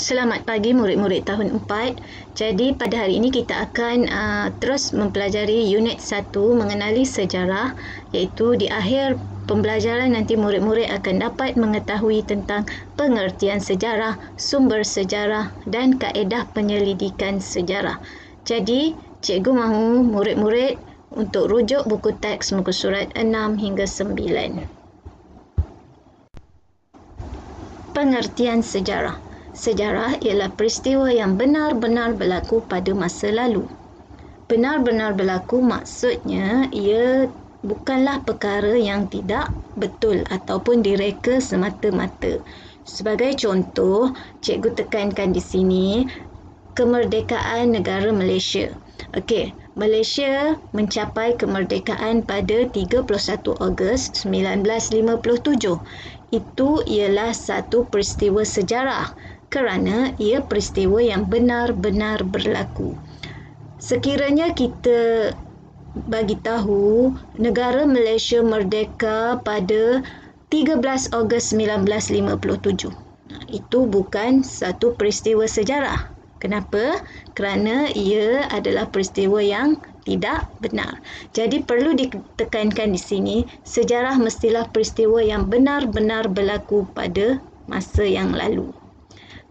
Selamat pagi murid-murid tahun 4. Jadi pada hari ini kita akan terus mempelajari unit 1 mengenali sejarah, iaitu di akhir pembelajaran nanti murid-murid akan dapat mengetahui tentang pengertian sejarah, sumber sejarah dan kaedah penyelidikan sejarah. Jadi cikgu mahu murid-murid untuk rujuk buku teks muka surat 6 hingga 9. Pengertian sejarah. Sejarah ialah peristiwa yang benar-benar berlaku pada masa lalu. Benar-benar berlaku maksudnya ia bukanlah perkara yang tidak betul ataupun direka semata-mata. Sebagai contoh, cikgu tekankan di sini kemerdekaan negara Malaysia. Okey, Malaysia mencapai kemerdekaan pada 31 Ogos 1957. Itu ialah satu peristiwa sejarah kerana ia peristiwa yang benar-benar berlaku. Sekiranya kita bagi tahu negara Malaysia merdeka pada 13 Ogos 1957. Itu bukan satu peristiwa sejarah. Kenapa? Kerana ia adalah peristiwa yang tidak benar. Jadi perlu ditekankan di sini, sejarah mestilah peristiwa yang benar-benar berlaku pada masa yang lalu.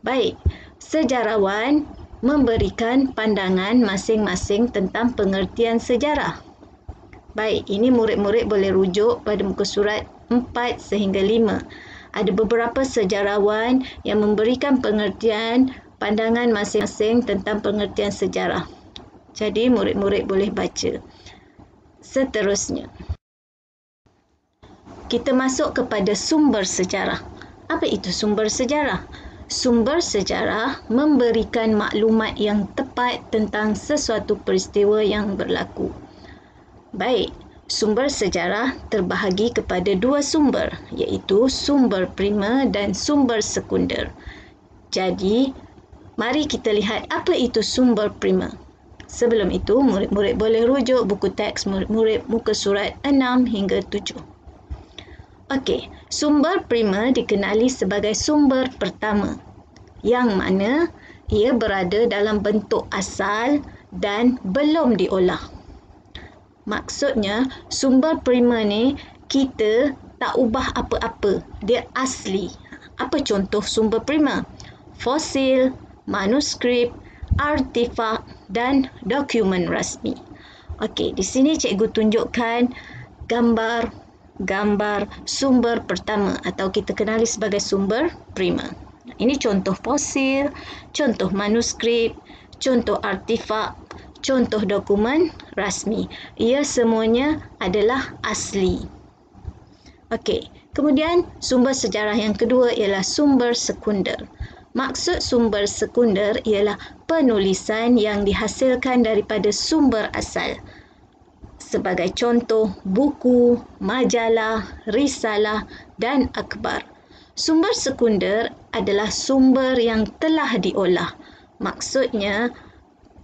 Baik, sejarawan memberikan pandangan masing-masing tentang pengertian sejarah. Baik, ini murid-murid boleh rujuk pada muka surat 4 sehingga 5. Ada beberapa sejarawan yang memberikan pengertian pandangan masing-masing tentang pengertian sejarah. Jadi murid-murid boleh baca. Seterusnya, kita masuk kepada sumber sejarah. Apa itu sumber sejarah? Sumber sejarah memberikan maklumat yang tepat tentang sesuatu peristiwa yang berlaku. Baik, sumber sejarah terbahagi kepada dua sumber, iaitu sumber primer dan sumber sekunder. Jadi, mari kita lihat apa itu sumber primer. Sebelum itu, murid-murid boleh rujuk buku teks murid-murid muka surat 6 hingga 7. Okey, sumber primer dikenali sebagai sumber pertama, yang mana ia berada dalam bentuk asal dan belum diolah. Maksudnya, sumber primer ni kita tak ubah apa-apa, dia asli. Apa contoh sumber primer? Fosil, manuskrip, artefak dan dokumen rasmi. Okey, di sini cikgu tunjukkan gambar sumber pertama atau kita kenali sebagai sumber primer. Ini contoh fosil, contoh manuskrip, contoh artefak, contoh dokumen rasmi. Ia semuanya adalah asli. Okey, kemudian sumber sejarah yang kedua ialah sumber sekunder. Maksud sumber sekunder ialah penulisan yang dihasilkan daripada sumber asal. Sebagai contoh, buku, majalah, risalah dan akhbar. Sumber sekunder adalah sumber yang telah diolah. Maksudnya,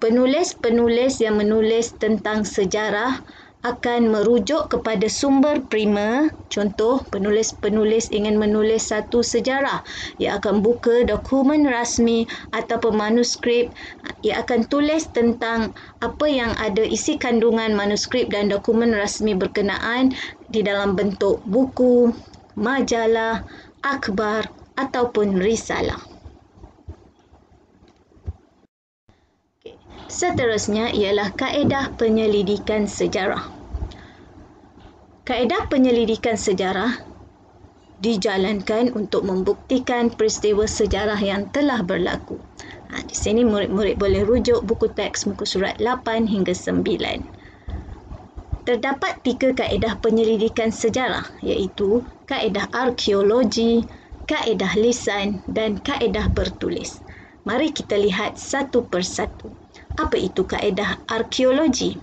penulis-penulis yang menulis tentang sejarah akan merujuk kepada sumber primer. Contoh, penulis-penulis ingin menulis satu sejarah. Ia akan buka dokumen rasmi ataupun manuskrip. Ia akan tulis tentang apa yang ada isi kandungan manuskrip dan dokumen rasmi berkenaan di dalam bentuk buku, majalah, akhbar ataupun risalah. Seterusnya ialah kaedah penyelidikan sejarah. Kaedah penyelidikan sejarah dijalankan untuk membuktikan peristiwa sejarah yang telah berlaku. Di sini murid-murid boleh rujuk buku teks muka surat 8 hingga 9. Terdapat 3 kaedah penyelidikan sejarah, iaitu kaedah arkeologi, kaedah lisan dan kaedah bertulis. Mari kita lihat satu persatu. Apa itu kaedah arkeologi?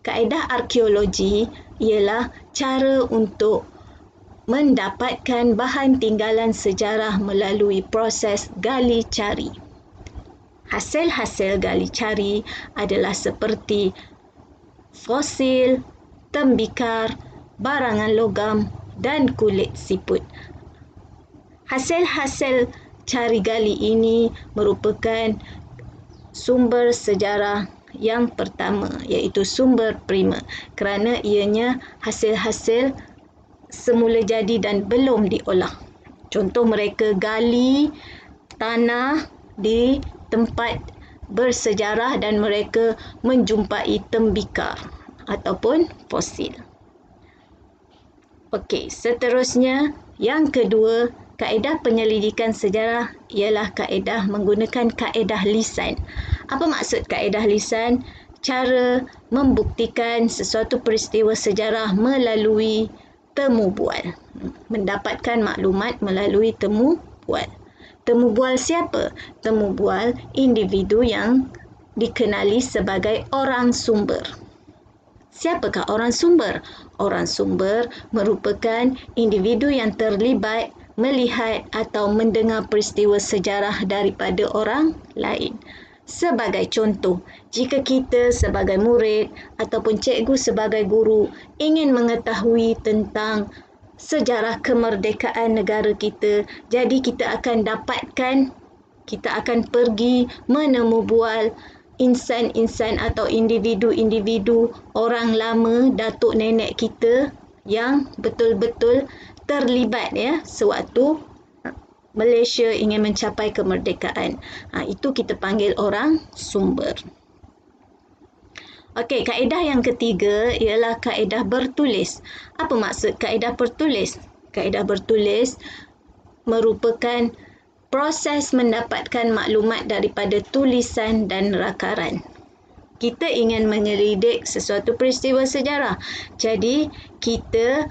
Kaedah arkeologi ialah cara untuk mendapatkan bahan tinggalan sejarah melalui proses gali cari. Hasil-hasil gali cari adalah seperti fosil, tembikar, barangan logam dan kulit siput. Hasil-hasil cari gali ini merupakan sumber sejarah yang pertama, iaitu sumber prima, kerana ianya hasil-hasil semula jadi dan belum diolah. Contoh, mereka gali tanah di tempat bersejarah dan mereka menjumpai tembikar ataupun fosil. Okey, seterusnya yang kedua, kaedah penyelidikan sejarah ialah kaedah menggunakan kaedah lisan. Apa maksud kaedah lisan? Cara membuktikan sesuatu peristiwa sejarah melalui temu bual. Mendapatkan maklumat melalui temu bual. Temu bual siapa? Temu bual individu yang dikenali sebagai orang sumber. Siapakah orang sumber? Orang sumber merupakan individu yang terlibat melihat atau mendengar peristiwa sejarah daripada orang lain. Sebagai contoh, jika kita sebagai murid ataupun cikgu sebagai guru ingin mengetahui tentang sejarah kemerdekaan negara kita, jadi kita akan pergi menemu bual insan-insan atau individu-individu orang lama, datuk nenek kita yang betul-betul terlibat sewaktu Malaysia ingin mencapai kemerdekaan. Itu kita panggil orang sumber. Okey, kaedah yang ketiga ialah kaedah bertulis. Apa maksud kaedah bertulis? Kaedah bertulis merupakan proses mendapatkan maklumat daripada tulisan dan rakaran. Kita ingin menyelidik sesuatu peristiwa sejarah. Jadi, kita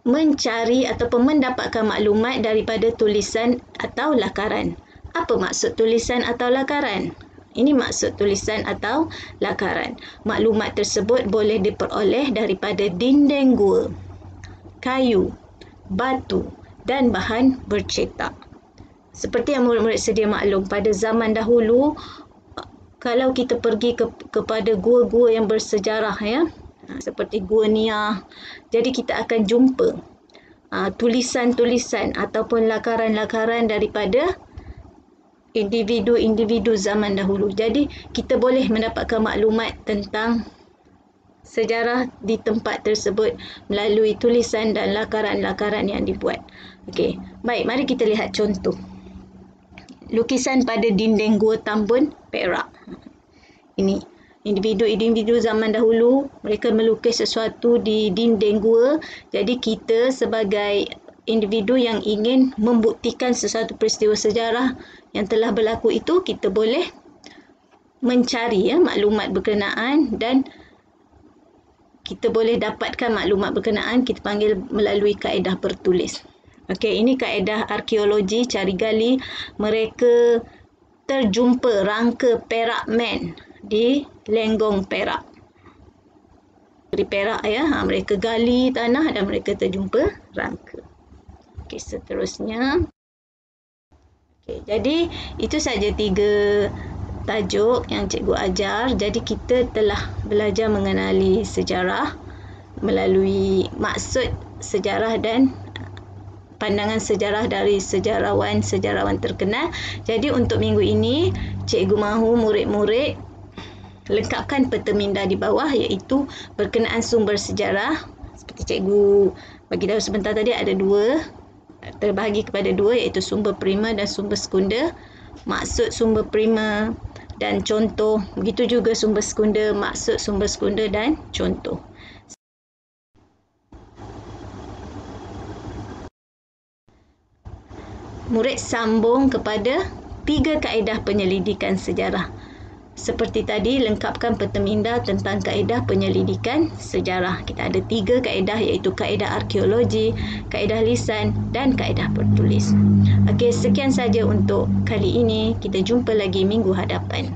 mencari ataupun mendapatkan maklumat daripada tulisan atau lakaran. Apa maksud tulisan atau lakaran? Ini maksud tulisan atau lakaran. Maklumat tersebut boleh diperoleh daripada dinding gua, kayu, batu dan bahan bercetak. Seperti yang murid-murid sedia maklum, pada zaman dahulu, kalau kita pergi kepada gua-gua yang bersejarah, seperti Gua Nia, jadi kita akan jumpa tulisan-tulisan ataupun lakaran-lakaran daripada individu-individu zaman dahulu. Jadi kita boleh mendapatkan maklumat tentang sejarah di tempat tersebut melalui tulisan dan lakaran-lakaran yang dibuat. Okey, baik, mari kita lihat contoh. Lukisan pada dinding Gua Tambun, Perak. Ini individu-individu zaman dahulu, mereka melukis sesuatu di dinding gua. Jadi kita sebagai individu yang ingin membuktikan sesuatu peristiwa sejarah yang telah berlaku itu, kita boleh mencari maklumat berkenaan dan kita boleh dapatkan maklumat berkenaan, kita panggil melalui kaedah bertulis. Okey, ini kaedah arkeologi cari gali. Mereka terjumpa rangka Perak Man di Lenggong, Perak. Di Perak mereka gali tanah dan mereka terjumpa rangka. Okey, seterusnya. Okey, jadi itu saja 3 tajuk yang cikgu ajar. Jadi kita telah belajar mengenali sejarah melalui maksud sejarah dan pandangan sejarah dari sejarawan-sejarawan terkenal. Jadi untuk minggu ini, cikgu mahu murid-murid lengkapkan peta minda di bawah, iaitu berkenaan sumber sejarah. Seperti cikgu bagi tahu sebentar tadi, ada 2, terbahagi kepada 2, iaitu sumber prima dan sumber sekunder. Maksud sumber prima dan contoh. Begitu juga sumber sekunder, maksud sumber sekunder dan contoh. Murid sambung kepada 3 kaedah penyelidikan sejarah. Seperti tadi, lengkapkan peta minda tentang kaedah penyelidikan sejarah. Kita ada 3 kaedah, iaitu kaedah arkeologi, kaedah lisan dan kaedah bertulis. Okey, sekian saja untuk kali ini. Kita jumpa lagi minggu hadapan.